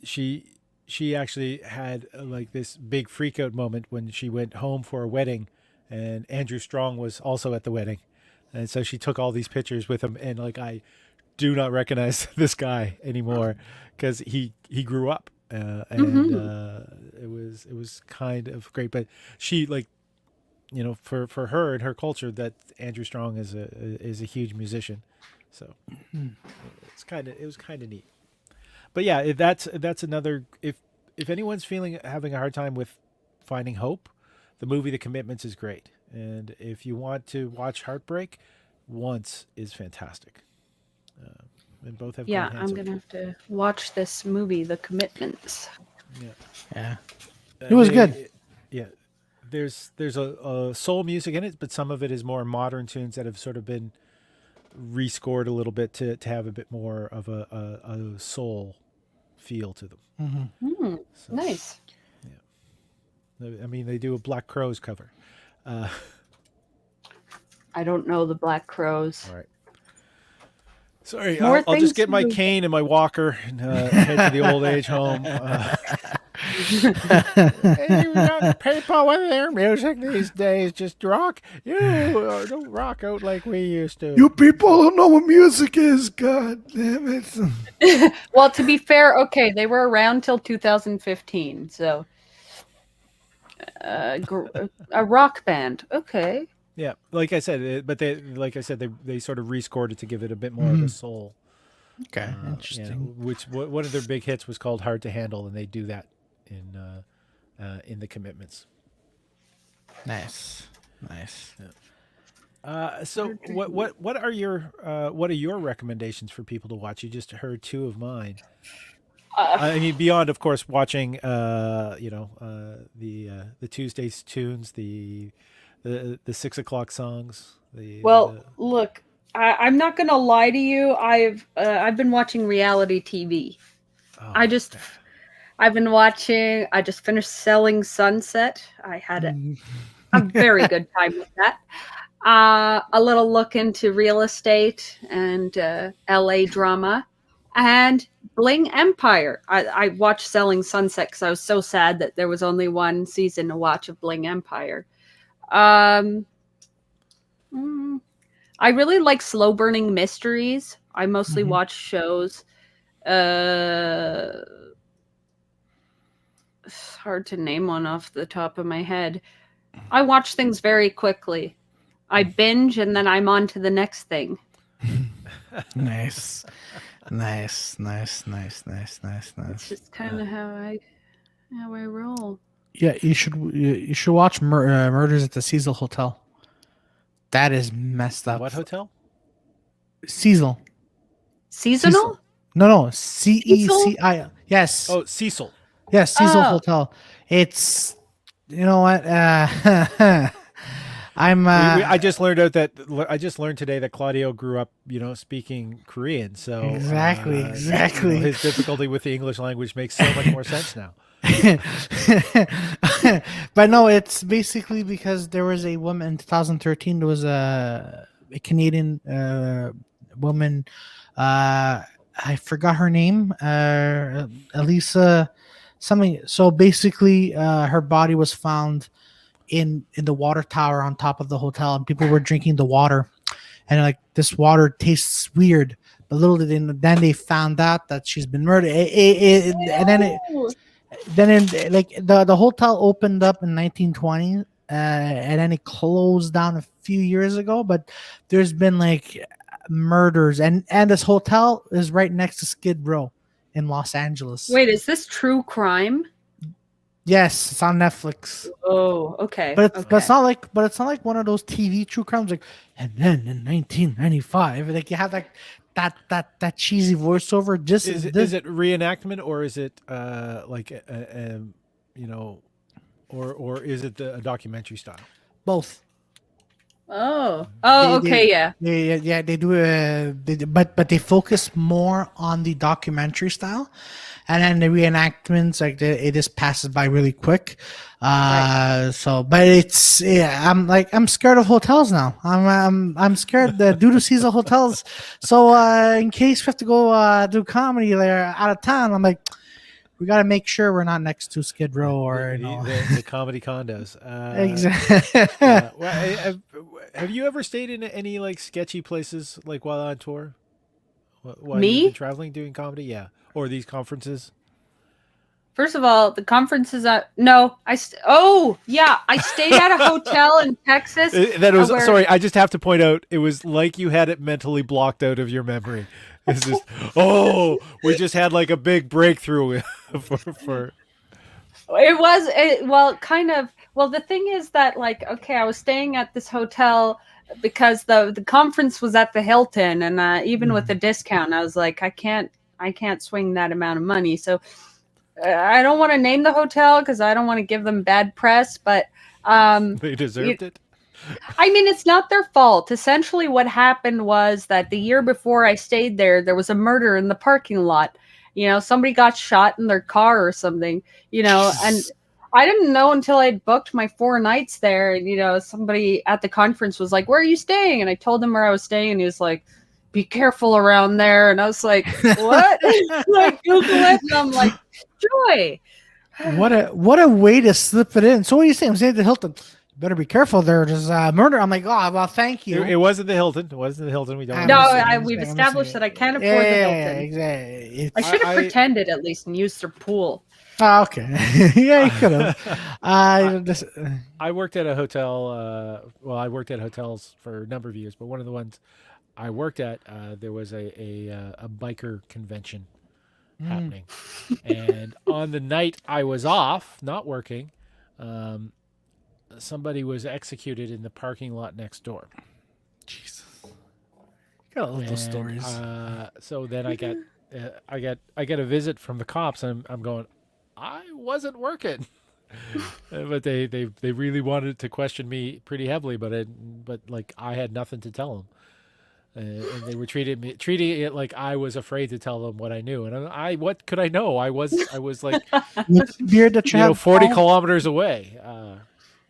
she actually had like this big freak out moment when she went home for a wedding, and Andrew Strong was also at the wedding, and so she took all these pictures with him, and like I do not recognize this guy anymore because he grew up, and it was kind of great. But she like, for her and her culture, that Andrew Strong is a huge musician, so it was kind of neat. But yeah, that's another. If anyone's having a hard time with finding hope, the movie The Commitments is great. And if you want to watch heartbreak, Once is fantastic. And both have Yeah, great I'm hands. gonna have to watch this movie, The Commitments. Yeah. It was good. Yeah, there's a soul music in it, but some of it is more modern tunes that have sort of been rescored a little bit to have a bit more of a soul feel to them. So, Nice. I mean, they do a Black Crowes cover. I don't know the Black Crows. All right. Sorry, More I'll just things get my to- cane and my walker and head to the old age home. Hey, you got people with their music these days. Just rock. Don't rock out like we used to. You people don't know what music is. God damn it. Well, to be fair, okay, they were around till 2015, so a rock band. Okay. Yeah, like I said, they sort of rescored it to give it a bit more of a soul. Okay, interesting. One of their big hits was called "Hard to Handle," and they do that in The Commitments. Nice. So what are your recommendations for people to watch? You just heard two of mine. I mean, beyond of course watching the Tuesdays tunes, the 6 o'clock songs. Look, I'm not gonna lie to you. I've been watching reality TV. Oh, I've been watching. I just finished Selling Sunset. I had a very good time with that. A little look into real estate and LA drama, and Bling Empire. I watched Selling Sunset because I was so sad that there was only one season to watch of Bling Empire. I really like slow burning mysteries. I mostly watch shows. It's hard to name one off the top of my head. I watch things very quickly. I binge and then I'm on to the next thing. Nice. It's just kind of how I roll. Yeah, you should watch Murders at the Cecil Hotel. That is messed up. What hotel? Cecil. Seasonal? No, CECI. Yes. Oh, Cecil. Yes, Cecil Oh. Hotel. It's, you know what? I just learned today that Claudio grew up, speaking Korean. So Exactly. his difficulty with the English language makes so much more sense now. But no, it's basically because there was a woman in 2013. There was a Canadian woman. I forgot her name. Elisa something. So basically, her body was found in the water tower on top of the hotel, and people were drinking the water, and like this water tastes weird. But little did they know, then they found out that she's been murdered. And then like the hotel opened up in 1920, and then it closed down a few years ago. But there's been like murders, and this hotel is right next to Skid Row in Los Angeles. Wait, is this true crime? Yes, it's on Netflix. Oh, okay. But okay. it's not like one of those TV true crimes like. And then in 1995, like you have like that cheesy voiceover. Just Is it reenactment, or is it like you know, or is it a documentary style? both. Oh, They- okay, yeah. They do. But they focus more on the documentary style, and then the reenactments it just passes by really quick. So, but it's I'm scared of hotels now. I'm scared due to season hotels. So in case we have to go do comedy there out of town, I'm like, we got to make sure we're not next to Skid Row or the comedy condos. Exactly. Well, have you ever stayed in any like sketchy places like while on tour? While Me? you've been traveling doing comedy, yeah, or these conferences? First of all, the conferences. No, I stayed at a hotel in Texas. That was where- sorry. I just have to point out it was like you had it mentally blocked out of your memory. It's just we just had like a big breakthrough for. Kind of. Well, the thing is that I was staying at this hotel because the conference was at the Hilton, and even with the discount, I was like, I can't swing that amount of money. So I don't want to name the hotel because I don't want to give them bad press, but They deserved it. I mean, it's not their fault. Essentially, what happened was that the year before I stayed there was a murder in the parking lot. Somebody got shot in their car or something, and I didn't know until I'd booked my 4 nights there. And, somebody at the conference was like, "Where are you staying?" And I told him where I was staying, and he was like, "Be careful around there." And I was like, "What?" Like, Google it. And I'm like, Joy. What a way to slip it in. So what are you saying? I'm saying to Hilton, better be careful there. There's murder. I'm like, oh, well, thank you. It wasn't the Hilton. It wasn't the Hilton. We don't. No, we've established that I can't afford the Hilton. Exactly. I should have pretended at least and used their pool. Oh, okay. Yeah, you could have. I worked at a hotel. I worked at hotels for a number of years, but one of the ones I worked at, there was a biker convention happening, and on the night I was off, not working, somebody was executed in the parking lot next door. Jesus, got all those stories. So then I get a visit from the cops, and I'm going, I wasn't working. But they really wanted to question me pretty heavily, but I had nothing to tell them. And they were treating it like I was afraid to tell them what I knew, and what could I know? I was like What's the beard that you had, 40 Paul? kilometers away.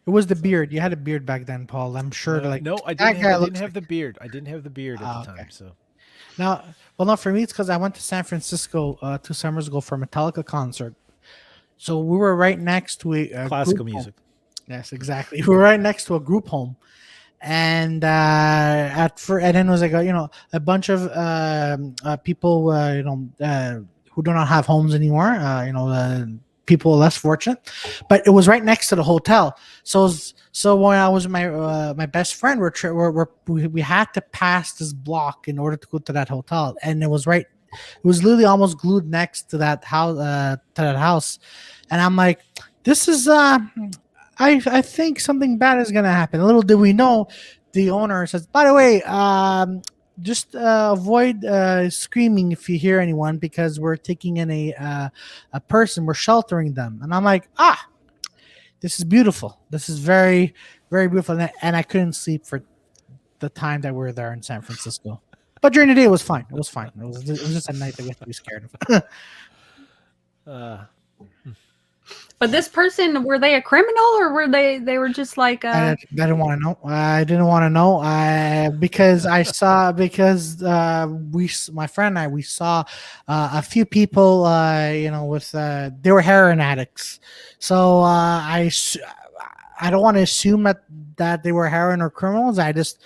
It was the beard. You had a beard back then, Paul. I'm sure. No, I that didn't guy have looks the beard. I didn't have the beard at the time. So now, well, not for me. It's because I went to San Francisco 2 summers ago for a Metallica concert. So we were right next to a classical group music. Home. Yes, exactly. We were right next to a group home, and and then it was like a bunch of people who do not have homes anymore. People less fortunate, but it was right next to the hotel. So when I was with my best friend, we had to pass this block in order to go to that hotel, and it was literally almost glued next to that house, and I'm like, this is I think something bad is gonna happen. Little did we know, the owner says, by the way, just avoid screaming if you hear anyone, because we're taking in a person, we're sheltering them. And I'm like, this is beautiful. This is very, very beautiful. And I couldn't sleep for the time that we were there in San Francisco. But during the day, it was fine. It was fine. It was just a night that we had to be scared of. But this person, were they a criminal or were they were just like I didn't want to know. I didn't want to know. Because I saw my friend and I we saw a few people with they were heroin addicts. So I don't want to assume that they were heroin or criminals. I just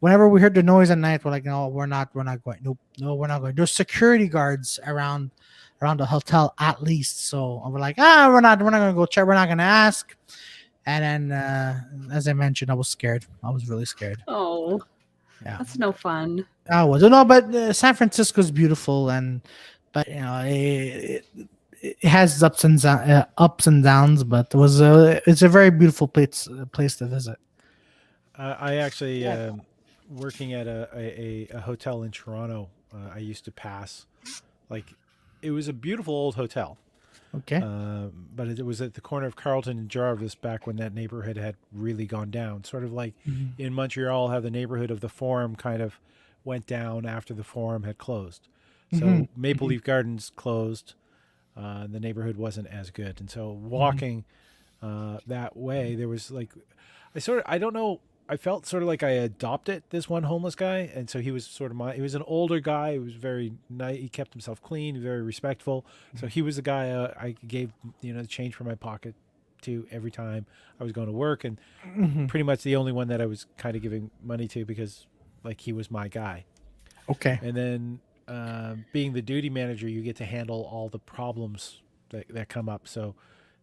whenever we heard the noise at night, we're like, no, we're not going. Nope, no, we're not going. There's security guards around the hotel at least. So we're like, we're not gonna go check. We're not gonna ask. And then, as I mentioned, I was scared. I was really scared. oh, Yeah, that's no fun. I was. No, but San Francisco's beautiful, but it has ups and downs. But it's a very beautiful place to visit. I actually working at a hotel in Toronto. I used to pass, like, it was a beautiful old hotel. Okay. But it was at the corner of Carlton and Jarvis back when that neighborhood had really gone down. Sort of like in Montreal, how the neighborhood of the Forum kind of went down after the Forum had closed. So Maple Leaf Gardens closed. The neighborhood wasn't as good. And so walking that way, there was like, I don't know, I felt sort of like I adopted this one homeless guy, and so he was sort of he was an older guy. He was very nice. He kept himself clean, very respectful. So he was the guy I gave change from my pocket to every time I was going to work, and pretty much the only one that I was kind of giving money to because like he was my guy. Okay. And then being the duty manager, you get to handle all the problems that come up. So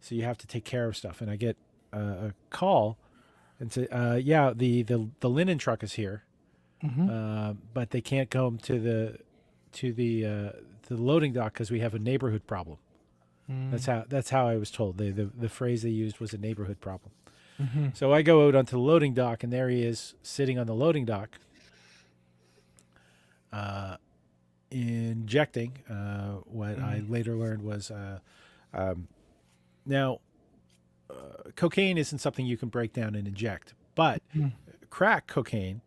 you have to take care of stuff, and I get a call. And say, the linen truck is here, but they can't come to the loading dock because we have a neighborhood problem. That's how I was told. The phrase they used was a neighborhood problem. So I go out onto the loading dock, and there he is sitting on the loading dock, injecting what I later learned was now. Cocaine isn't something you can break down and inject, but crack cocaine,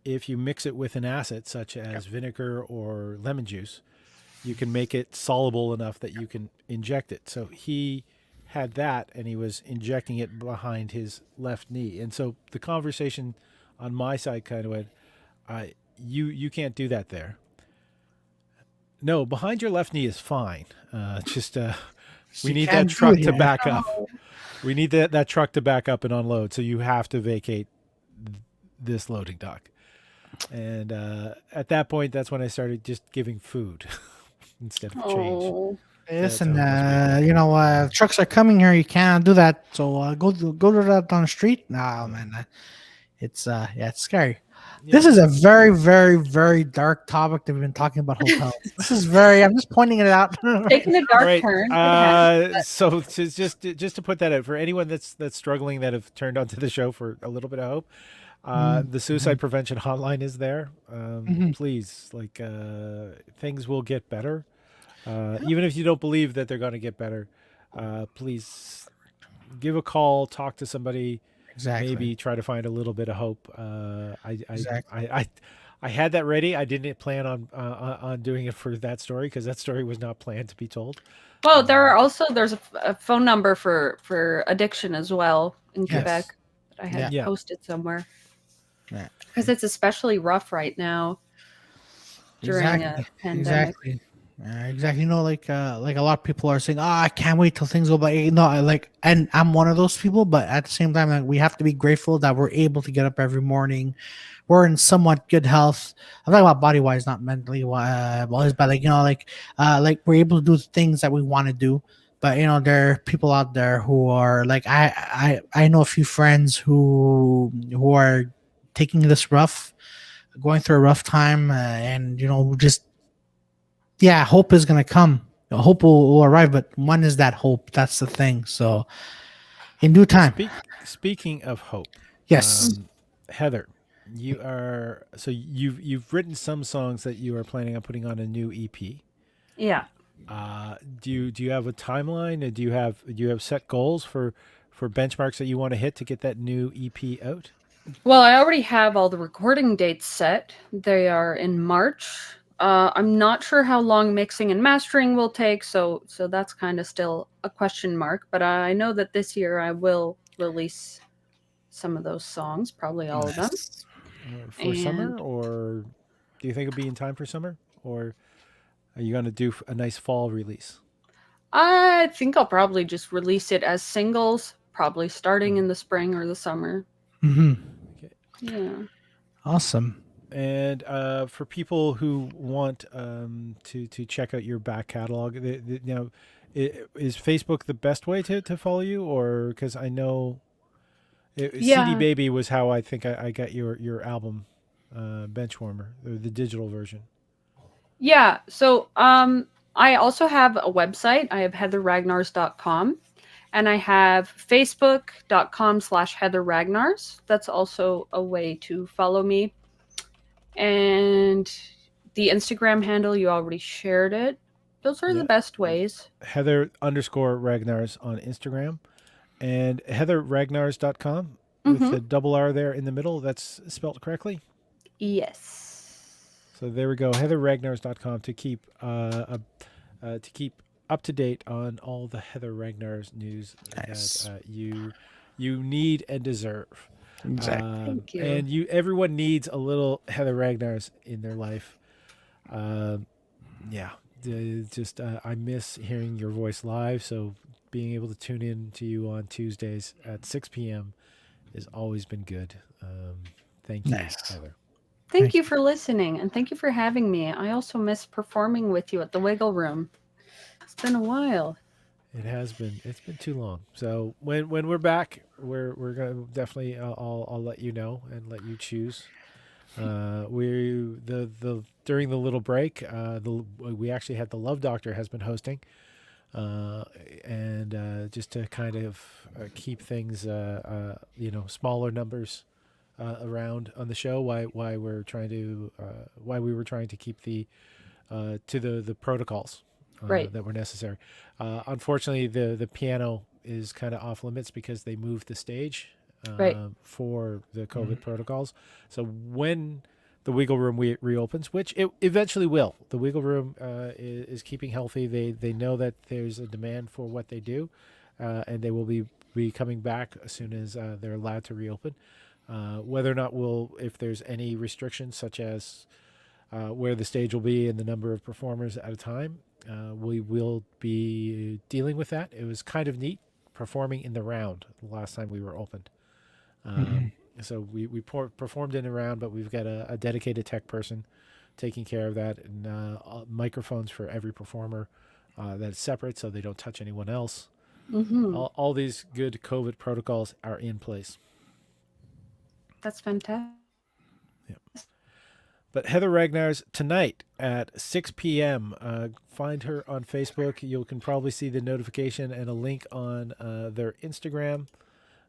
if you mix it with an acid such as vinegar or lemon juice, you can make it soluble enough that you can inject it. So he had that, and he was injecting it behind his left knee. And so the conversation on my side kind of went, you can't do that there. No, behind your left knee is fine. We need that truck to back up. We need that truck to back up and unload. So you have to vacate this loading dock. And at that point, that's when I started just giving food instead of change. Listen, trucks are coming here. You can't do that. So go to that on the street. No, man, it's scary. Yeah. This is a very, very, very dark topic that we've been talking about hotels. This is very. I'm just pointing it out. Taking a dark turn. So just to put that out for anyone that's struggling, that have turned onto the show for a little bit of hope, the suicide prevention hotline is there. Please, things will get better. Even if you don't believe that they're going to get better, please give a call, talk to somebody. Exactly. Maybe try to find a little bit of hope. I had that ready. I didn't plan on doing it for that story because that story was not planned to be told. Well, there's a phone number for addiction as well in Quebec that I had posted somewhere. Because it's especially rough right now during a pandemic. Exactly. Like a lot of people are saying, I can't wait till things go by. And I'm one of those people, but at the same time, we have to be grateful that we're able to get up every morning. We're in somewhat good health. I'm talking about body wise, not mentally wise, but we're able to do things that we want to do. But there are people out there who are like, I know a few friends who are taking this going through a rough time, and just. Yeah, hope is going to come. Hope will arrive, but when is that hope? That's the thing. So, in due time. Speaking of hope, yes, Heather, you've written some songs that you are planning on putting on a new EP. Yeah. Do you have a timeline? Do you have set goals for benchmarks that you want to hit to get that new EP out? Well, I already have all the recording dates set. They are in March. I'm not sure how long mixing and mastering will take, so that's kind of still a question mark. But I know that this year I will release some of those songs, probably all of them. Nice. For And summer, or do you think it'll be in time for summer, or are you going to do a nice fall release? I think I'll probably just release it as singles, probably starting in the spring or the summer. Hmm. Okay. Yeah. Awesome. And for people who want to check out your back catalog, is Facebook the best way to follow you, or because I know CD Yeah. Baby was how I think I got your album, Benchwarmer, or the digital version. Yeah. So I also have a website. I have heatherragnars.com, and I have facebook.com/Heather Ragnars. That's also a way to follow me. And the Instagram handle, you already shared it. Those are the Yeah, best ways. Heather_Ragnars on Instagram, and heatherragnars.com with Mm-hmm. the double R there in the middle. That's spelt correctly. Yes. So there we go. Heatherragnars.com to keep up to date on all the Heather Ragnars news that Nice. you need and deserve. Exactly. Thank you. And everyone needs a little Heather Ragnars in their life. Um, yeah, just I miss hearing your voice live. So being able to tune in to you on Tuesdays at 6 p.m. has always been good. Thank you, Nice. Heather. Thank Thank you you. for listening, and thank you for having me. I also miss performing with you at the Wiggle Room. It's been a while. It has been. It's been too long. So when we're back, we're gonna definitely. I'll let you know and let you choose. We the during the little break, we actually had the Love Doctor has been hosting, uh, and just to kind of keep things smaller numbers around on the show. Why we're trying to why we were trying to keep to the protocols Right. that were necessary. Unfortunately, the piano is kind of off limits because they moved the stage Right. for the COVID protocols. So when the Wiggle Room reopens, which it eventually will, the Wiggle Room is keeping healthy. They know that there's a demand for what they do, and they will be coming back as soon as they're allowed to reopen. Whether or not if there's any restrictions, such as where the stage will be and the number of performers at a time. We will be dealing with that. It was kind of neat performing in the round the last time we were opened. Mhm. So we performed in the round, but we've got a dedicated tech person taking care of that, and microphones for every performer that's separate so they don't touch anyone else. Mm-hmm. All these good COVID protocols are in place. That's fantastic. Yeah. But Heather Ragnars tonight at 6 p.m. Find her on Facebook. You can probably see the notification and a link on their Instagram.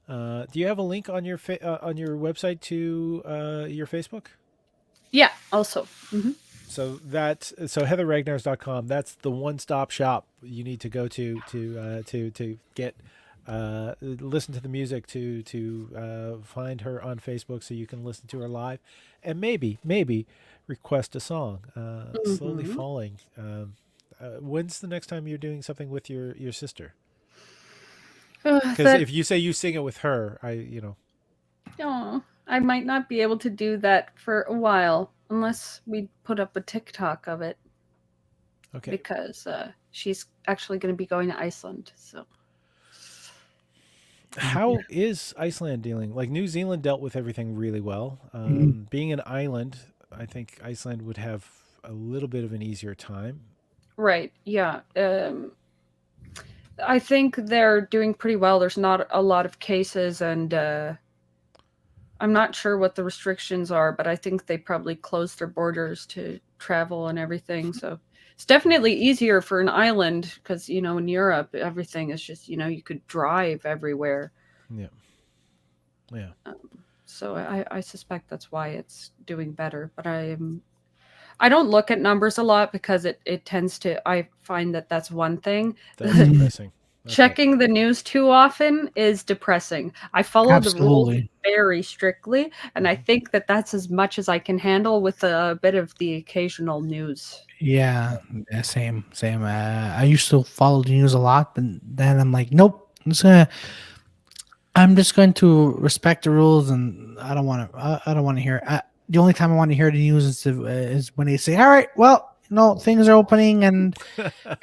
Do you have a link on your website to your Facebook? Yeah. Also. Mm-hmm. So heatherragnars.com. That's the one-stop shop you need to go to get listen to the music to find her on Facebook so you can listen to her live, and maybe request a song. Slowly Mm-hmm. falling. When's the next time you're doing something with your sister? Because That. if you say you sing it with her, Oh, I might not be able to do that for a while unless we put up a TikTok of it okay. because she's actually going to be going to Iceland. So. How is Iceland dealing? Like New Zealand dealt with everything really well. Mhm. Being an island, I think Iceland would have a little bit of an easier time. Right. Yeah. I think they're doing pretty well. There's not a lot of cases, and I'm not sure what the restrictions are, but I think they probably closed their borders to travel and everything. So it's definitely easier for an island because, in Europe, everything is just, you could drive everywhere. Yeah, yeah. So I suspect that's why it's doing better. But I don't look at numbers a lot because it tends to, I find that that's one thing. That's depressing. Checking the news too often is depressing. I follow the rules Absolutely. very strictly, and I think that that's as much as I can handle with a bit of the occasional news. Yeah, yeah, same, same. I used to follow the news a lot, but then I'm like, nope. I'm just going to respect the rules, and I don't want to. I don't want to hear. The only time I want to hear the news is when they say, "All right, well, things are opening and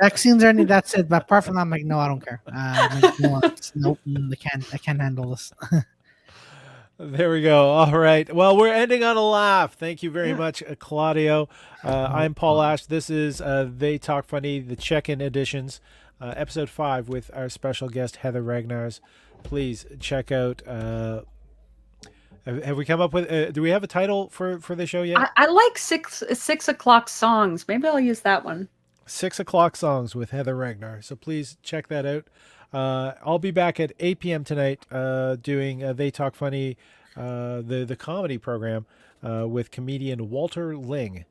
vaccines are." That's it. But apart from that, I'm like, no, I don't care. I'm like, no, nope, I can't handle this. There we go. All right. Well, we're ending on a laugh. Thank you very Yeah. much, Claudio. No I'm Paul Ash. This is They Talk Funny, the check-in editions, episode 5 with our special guest Heather Ragnars. Please check out. Have we come up with? Do we have a title for the show yet? I like 6 o'clock songs. Maybe I'll use that one. 6 o'clock songs with Heather Ragnar. So please check that out. I'll be back at 8 p.m. tonight doing They Talk Funny, the comedy program with comedian Walter Ling.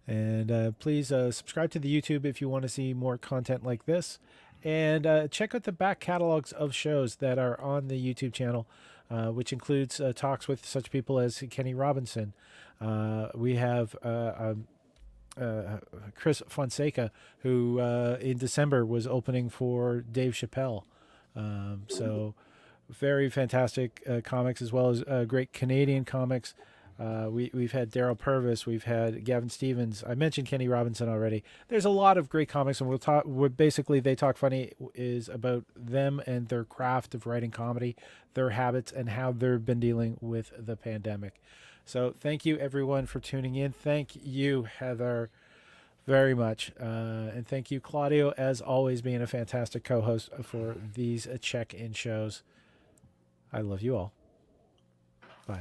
And please subscribe to the YouTube if you want to see more content like this. And check out the back catalogs of shows that are on the YouTube channel, which includes talks with such people as Kenny Robinson. We have Chris Fonseca, who in December was opening for Dave Chappelle. So very fantastic comics, as well as great Canadian comics. We've had Daryl Purvis, we've had Gavin Stevens. I mentioned Kenny Robinson already. There's a lot of great comics, and we'll talk. Basically, They Talk Funny is about them and their craft of writing comedy, their habits, and how they've been dealing with the pandemic. So thank you everyone for tuning in. Thank you, Heather, very much. And thank you, Claudio, as always, being a fantastic co-host for these check-in shows. I love you all.